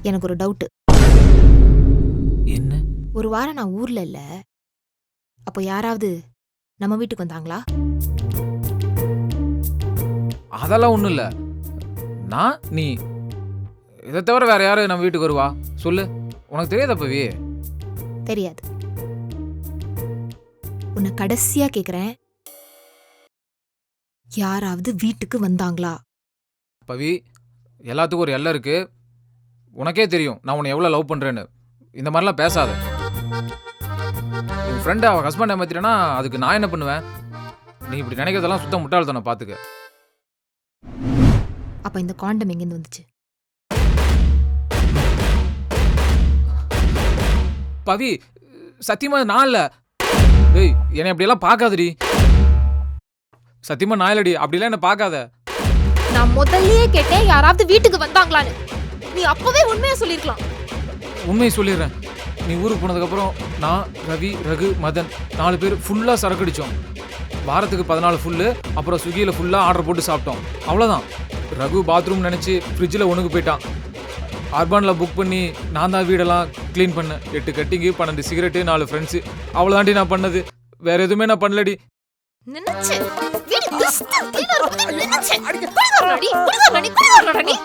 எனக்கு ஒரு டவுட். என்ன? ஒரு வாரம் நான் ஊர்ல இல்ல, அப்போ யாராவது நம்ம வீட்டுக்கு வந்தாங்களா? அதெல்லாம் ஒண்ணும் இல்ல. நீ இதை தவிர வேற யாரு நம்ம வீட்டுக்கு வருவா சொல்லு? உனக்கு தெரியாதா பவி? தெரியாது. உன்னை கடைசியா கேக்குறேன், யாராவது வீட்டுக்கு வந்தாங்களா? பவி, எல்லாத்துக்கும் ஒரு எல்லை இருக்கு. உனக்கே தெரியும் நான் உன்னை எவ்வளவு லவ் பண்றேன்னு. இந்த மாதிரிலாம் பேசாத. உன் ஃப்ரெண்ட் அவ ஹஸ்பண்ட் ஏமாத்திட்டா அதுக்கு நான் என்ன பண்ணுவேன்? நீ இப்படி நினைக்கிறதெல்லாம் சுத்த முட்டாள்தானே, பாத்துக்க. அப்ப இந்த காண்டம் எங்கிருந்து வந்துச்சு? பவி, சத்தியமா நான் இல்ல. ஏய், என்னை அப்படியெல்லாம் பார்க்காதடி. சத்தியமா நான் இல்லடி. அப்படிலாம் என்ன பார்க்காத. நான் முதல்லயே கேட்டேன் யாராவது வீட்டுக்கு வந்தாங்களான்னு. நீ அப்பவே உண்மையா சொல்லிருக்கலாம். உண்மையை சொல்லிடுறேன். நீ ஊருக்கு போனதுக்கப்புறம் நான், ரவி, ரகு, மதன் 4 பேர் ஃபுல்லா சரக்கு அடிச்சோம். வாரத்துக்கு 14 ஃபுல்லு. அப்புறம் ஸ்விக்கியில் ஃபுல்லா ஆர்டர் போட்டு சாப்பிட்டோம். அவ்வளோதான். ரகு பாத்ரூம் நினைச்சு ஃப்ரிட்ஜில் ஒண்ணுக்கு போயிட்டான். அர்பான்ல புக் பண்ணி நான் தான் வீடெல்லாம் க்ளீன் பண்ணேன். 8 கட்டிங்கு, 12 சிகரெட்டு, 4 ஃப்ரெண்ட்ஸு. அவ்வளோதாண்டி நான் பண்ணது. வேற எதுவுமே நான் பண்ணலடி. நினைச்சேன். வீடு கிறிஸ்து கீழ இருக்குது நினைச்சேன். குடி வரலடி.